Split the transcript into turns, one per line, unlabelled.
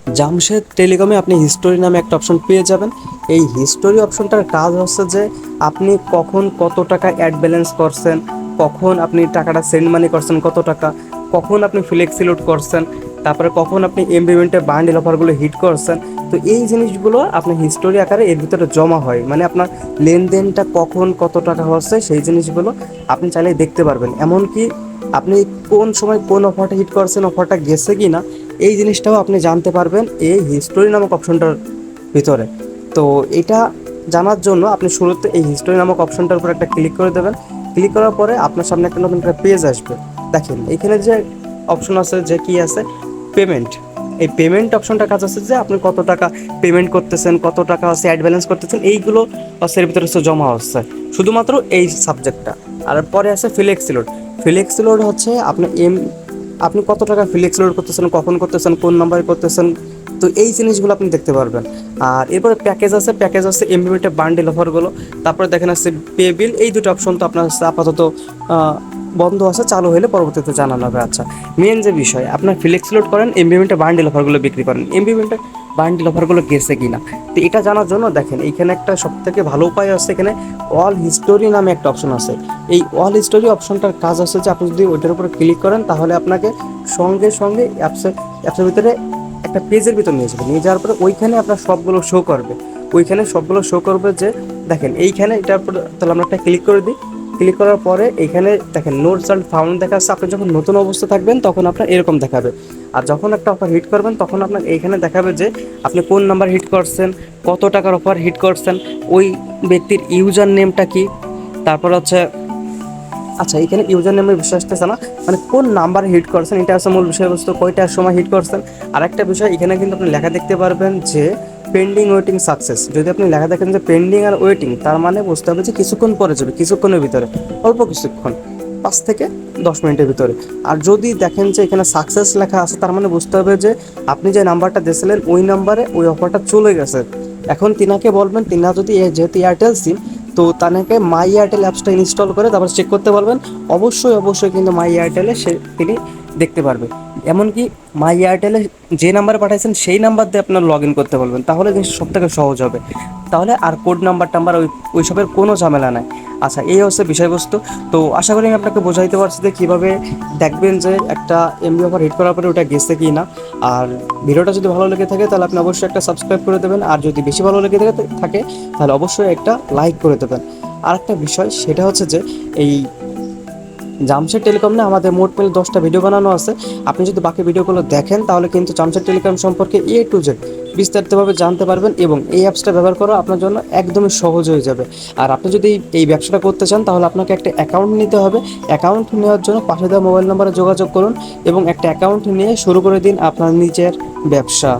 জামশেদ টেলিকমে আপনি হিস্টোরি নামে একটা অপশন পেয়ে যাবেন। এই হিস্টোরি অপশনটার কাজ হচ্ছে যে আপনি কখন কত টাকা অ্যাড ব্যালেন্স করছেন, কখন আপনি টাকাটা সেন্ড মানি করছেন, কত টাকা, কখন আপনি ফ্লেক্সি লোড করছেন, তারপরে কখন আপনি এমবিমেন্টের বান্ডিল অফারগুলো হিট করছেন। তো এই জিনিসগুলো আপনার হিস্টোরি আকারে এর ভিতরে জমা হয়, মানে আপনার লেনদেনটা কখন কত টাকা হচ্ছে সেই জিনিসগুলো আপনি চাইলে দেখতে পারবেন। এমনকি আপনি কোন সময় কোন অফারটা হিট করছেন, অফারটা গেছে কি না, এই জিনিসটাও আপনি জানতে পারবেন এই হিস্টোরি নামক অপশনটার ভিতরে। তো এটা জানার জন্য আপনি শুরুতে এই হিস্টোরি নামক অপশনটার উপর একটা ক্লিক করে দেবেন। ক্লিক করার পরে আপনার সামনে একটা নতুন একটা পেজ আসবে। দেখেন এখানে যে অপশন আছে, যে কি আছে, পেমেন্ট। এই পেমেন্ট অপশনটার কাজ আছে যে আপনি কত টাকা পেমেন্ট করতেছেন, কত টাকা হচ্ছে অ্যাড ব্যালেন্স করতেছেন, এইগুলো হচ্ছে এর ভিতরে হচ্ছে জমা হচ্ছে শুধুমাত্র এই সাবজেক্টটা। আর পরে আছে ফ্লেক্সি লোড। ফ্লেক্সি লোড হচ্ছে আপনি কত টাকা ফ্লেক্সি লোড করতেছেন, কখন করতেছেন, কোন নাম্বারে করতেছেন, তো এই জিনিসগুলো আপনি দেখতে পারবেন। আর এরপরে প্যাকেজ আছে এমবিমিটের বান্ডেল অফারগুলো। তারপরে দেখেন আছে পে বিল। এই দুটো অপশন তো আপনার হচ্ছে আপাতত বন্ধ আছে, চালু হলে পরবর্তীতে জানানো হবে। আচ্ছা, মেন যে বিষয়, আপনার ফ্লেক্সি লোড করেন, এমবিমিটের বান্ডেল অফারগুলো বিক্রি করেন, এমবিমিটের বান্ডেল অফারগুলো গেছে কিনা, তো এটা জানার জন্য দেখেন এইখানে একটা সবথেকে ভালো উপায় আছে। এখানে অল হিস্টোরি নামে একটা অপশন আছে। এই অল হিস্টোরি অপশনটার কাজ হচ্ছে যে আপনি যদি ওইটার উপরে ক্লিক করেন তাহলে আপনাকে সঙ্গে সঙ্গে অ্যাপসের ভিতরে একটা পেজের ভিতর নিয়ে যাবে। নিয়ে যাওয়ার পরে ওইখানে আপনার সবগুলো শো করবে। ওইখানে সবগুলো শো করবে যে দেখেন এইখানে এটার উপর তাহলে আমরা একটা ক্লিক করে দিই। ক্লিক করার পরে এইখানে দেখেন নো রেজাল্ট ফাউন্ড দেখা যাচ্ছে। আপনি যখন নতুন অবস্থা থাকবেন তখন আপনার এরকম দেখাবে। আর যখন একটা অফার হিট করবেন তখন আপনার এইখানে দেখাবে যে আপনি কোন নাম্বার হিট করছেন, কত টাকার অফার হিট করছেন, ওই ব্যক্তির ইউজার নেমটা কি, তারপর হচ্ছে আচ্ছা এখানে ইউজার নেমের বিষয় আসতেছে না, মানে কোন নাম্বারে হিট করছেন এটা হচ্ছে মূল বিষয়বস্তু, কয়টার সময় হিট করছেন। আর একটা বিষয় এখানে কিন্তু আপনি লেখা দেখতে পারবেন যে পেন্ডিং ওয়েটিং সাকসেস। যদি আপনি লেখা দেখেন যে পেন্ডিং আর ওয়েটিং, তার মানে বুঝতে হবে যে কিছুক্ষণ পরে যাবে, কিছুক্ষণের ভিতরে, অল্প কিছুক্ষণ, 5 থেকে 10 মিনিটের ভিতরে। আর যদি দেখেন যে এখানে সাকসেস লেখা আছে, তার মানে বুঝতে হবে যে আপনি যে নাম্বারটা দিয়েছিলেন ওই নাম্বারে ওই অফারটা চলে গেছে। এখন তিনাকে বলবেন, তিনা যদি যেহেতু এয়ারটেল সিম, তো তাকে মাই এয়ারটেল অ্যাপসটা ইনস্টল করে তারপর চেক করতে বলবেন। অবশ্যই কিন্তু মাই এয়ারটেলে তিনি দেখতে পারবে। এমনকি মাই এয়ারটেলে যে নাম্বার পাঠাইছেন সেই নাম্বার দিয়ে আপনার লগ ইন করতে বলবেন, তাহলে জিনিস সব থেকে সহজ হবে। তাহলে আর কোড নাম্বার টাম্বার ওইসবের কোনো ঝামেলা নাই। আচ্ছা, এই হচ্ছে বিষয়বস্তু। তো আশা করি আমি আপনাকে বোঝাইতে পারছি যে কীভাবে দেখবেন যে একটা এমবি অফার হিট করার পরে ওটা গেছে কি না। আর ভিডিওটা যদি ভালো লেগে থাকে তাহলে আপনি অবশ্যই একটা সাবস্ক্রাইব করে দেবেন। আর যদি বেশি ভালো লেগে থাকে তাহলে অবশ্যই একটা লাইক করে দেবেন। আর একটা বিষয় সেটা হচ্ছে যে এই জামশেদ টেলিকম না আমাদের মোট মিলে 10টা ভিডিও বানানো আছে। আপনি যদি বাকি ভিডিওগুলো দেখেন তাহলে কিন্তু জামশেদ টেলিকম সম্পর্কে টু জেড বিস্তারিতভাবে জানতে পারবেন এবং এই অ্যাপসটা ব্যবহার করা আপনার জন্য একদমই সহজ হয়ে যাবে। আর আপনি যদি এই ব্যবসাটা করতে চান তাহলে আপনাকে একটা অ্যাকাউন্ট নিতে হবে। অ্যাকাউন্ট নেওয়ার জন্য পাশে দেওয়া মোবাইল নাম্বারে যোগাযোগ করুন এবং একটা অ্যাকাউন্ট নিয়ে শুরু করে দিন আপনার নিজের ব্যবসা।